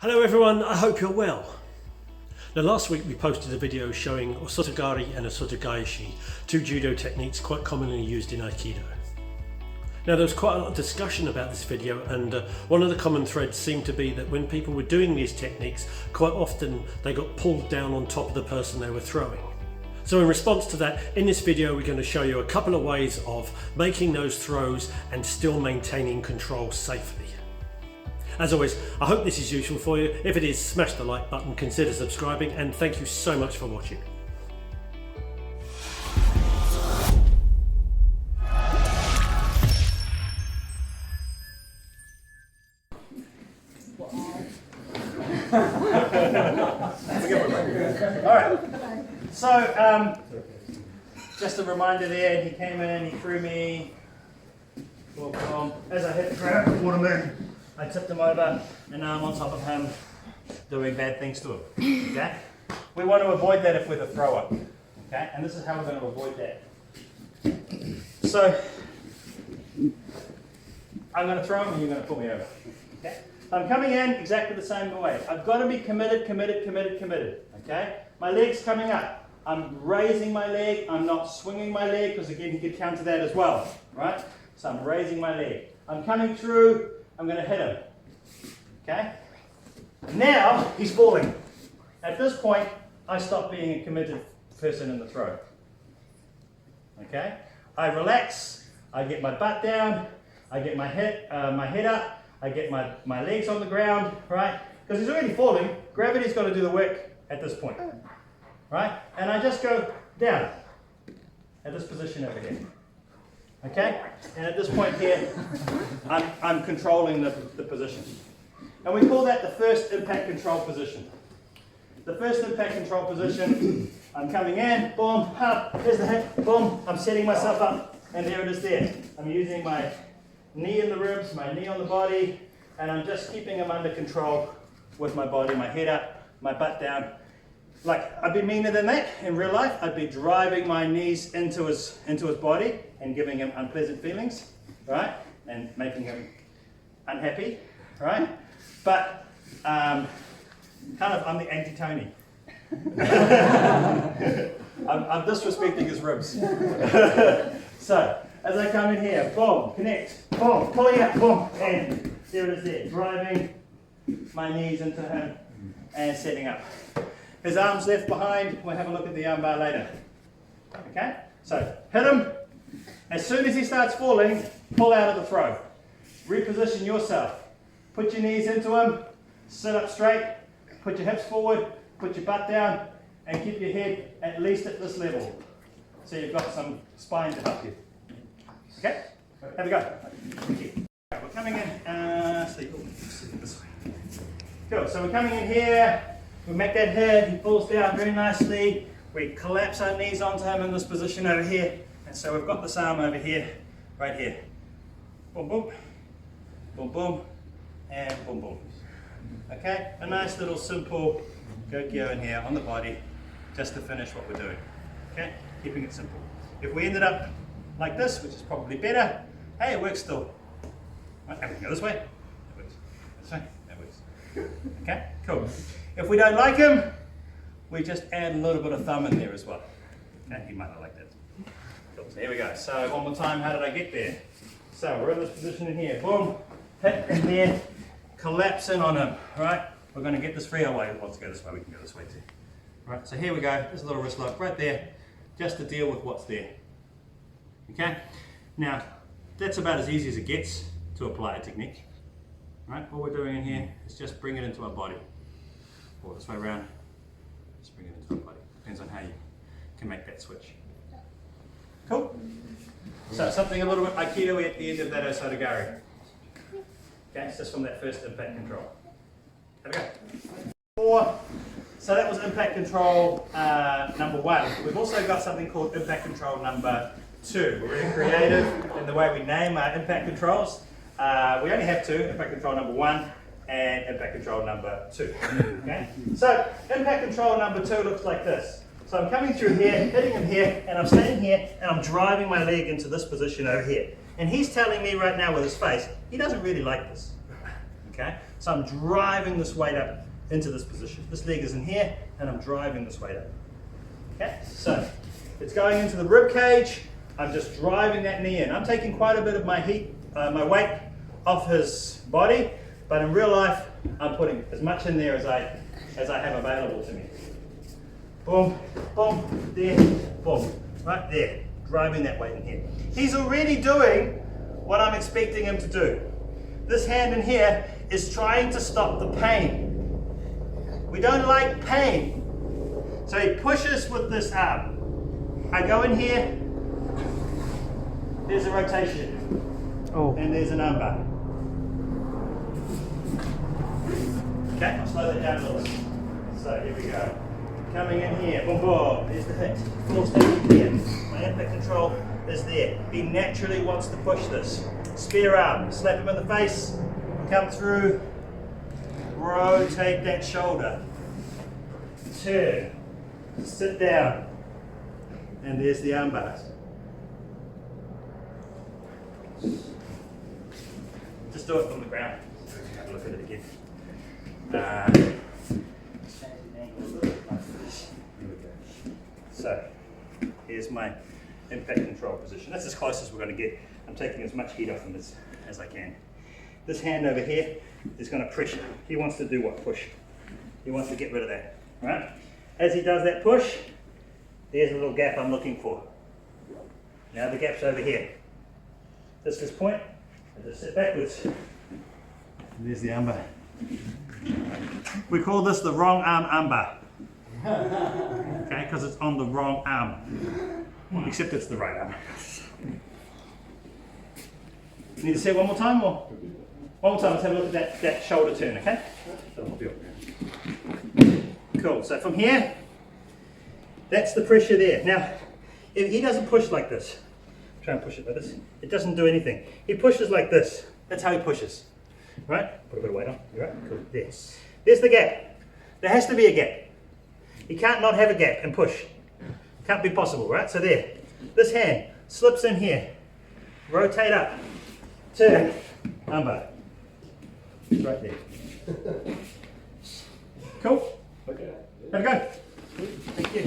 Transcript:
Hello everyone, I hope you're well. Now last week we posted a video showing osotogari and osotogaishi, two judo techniques quite commonly used in Aikido. Now there was quite a lot of discussion about this video, and one of the common threads seemed to be that when people were doing these techniques, quite often they got pulled down on top of the person they were throwing. So in response to that, in this video we're going to show you a couple of ways of making those throws and still maintaining control safely. As always, I hope this is useful for you. If it is, smash the like button, consider subscribing, and thank you so much for watching. Alright, so just a reminder there, he came in, he threw me, as I hit the ground, waterman. I tipped him over, and now I'm on top of him, doing bad things to him, okay? We want to avoid that if we're the thrower, okay? And this is how we're going to avoid that. So, I'm going to throw him and you're going to pull me over, okay? I'm coming in exactly the same way. I've got to be committed, okay? My leg's coming up. I'm raising my leg, I'm not swinging my leg, because again, you could counter that as well, right? So I'm raising my leg. I'm coming through, I'm going to hit him, okay? Now, he's falling. At this point, I stop being a committed person in the throw, okay? I relax, I get my butt down, I get my head up, I get my legs on the ground, right? Because he's already falling, gravity's got to do the work at this point, right? And I just go down at this position over here. Okay? And at this point here, I'm controlling the position. And we call that the first impact control position. The first impact control position, I'm coming in, boom, up, there's the hit, boom, I'm setting myself up, and there it is there. I'm using my knee in the ribs, my knee on the body, and I'm just keeping them under control with my body, my head up, my butt down. Like, I'd be meaner than that in real life. I'd be driving my knees into his body and giving him unpleasant feelings, right? And making him unhappy, right? But I'm the anti-Tony. I'm disrespecting his ribs. So, as I come in here, boom, connect, boom, pulling out, boom, and there it is there, driving my knees into him and setting up. His arms left behind, we'll have a look at the armbar later. Okay? So, hit him. As soon as he starts falling, pull out of the throw. Reposition yourself. Put your knees into him, sit up straight, put your hips forward, put your butt down, and keep your head at least at this level. So you've got some spine to help you. Okay? Have a go. Thank you. Right, we're coming in, sit this way. Cool, so we're coming in here. We make that hit, he falls down very nicely. We collapse our knees onto him in this position over here. And so we've got this arm over here, right here. Boom, boom, boom, boom, and boom, boom. Okay, a nice little simple go-gyo in here on the body, just to finish what we're doing. Okay, keeping it simple. If we ended up like this, which is probably better, hey, it works still. Right, and we can go this way, it works. This way, that works. Okay, cool. If we don't like him, we just add a little bit of thumb in there as well. Okay, he might not like that. Cool. So here we go. So one more time, how did I get there? So we're in this position in here. Boom, hit in there, collapse in on him. Right? We're going to get this free. Oh wait, let's go this way. We can go this way too. Right. So here we go. There's a little wrist lock right there, just to deal with what's there. Okay. Now that's about as easy as it gets to apply a technique. Right. All we're doing in here is just bring it into our body. Or this way around, just bring it into the body. Depends on how you can make that switch. Cool? So something a little bit Aikido at the end of that osotogari. Okay, so just from that first impact control. Have a go. So that was impact control number 1. We've also got something called impact control number 2. We're really creative in the way we name our impact controls. We only have 2, impact control number 1 and impact control number 2. Okay? So impact control number 2 looks like this. So I'm coming through here, hitting him here, and I'm staying here, and I'm driving my leg into this position over here. And he's telling me right now with his face, he doesn't really like this. Okay? So I'm driving this weight up into this position. This leg is in here, and I'm driving this weight up. Okay, so it's going into the rib cage. I'm just driving that knee in. I'm taking quite a bit of my my weight off his body, but in real life, I'm putting as much in there as I have available to me. Boom, boom, there, boom, right there, driving that weight in here. He's already doing what I'm expecting him to do. This hand in here is trying to stop the pain. We don't like pain. So he pushes with this arm. I go in here, there's a rotation, and there's an armbar. Okay, I'll slow that down a little bit. So here we go. Coming in here, boom, boom, there's the hit. Full step here. My impact control is there. He naturally wants to push this. Spear arm, slap him in the face, come through, rotate that shoulder. Turn, sit down, and there's the arm bars. Just do it from the ground. Have a look at it again. So, here's my impact control position. That's as close as we're going to get. I'm taking as much heat off him as I can. This hand over here is going to pressure. He wants to do what? Push. He wants to get rid of that. Right? As he does that push, there's a little gap I'm looking for. Now the gap's over here. This is his point. I just sit backwards. There's the armbar. We call this the wrong arm armbar. Okay, because it's on the wrong arm. Except it's the right arm. Need to say it one more time, or? One more time, let's have a look at that shoulder turn, okay? Cool, so from here, that's the pressure there. Now, if he doesn't push like this, try and push it like this, it doesn't do anything. He pushes like this, that's how he pushes. Right? Put a bit of weight on, you right? Cool, there. There's the gap. There has to be a gap. You can't not have a gap and push. Can't be possible, right? So there, this hand slips in here, rotate up, turn, armbar. It's right there. Cool? Okay. Have a go. Thank you.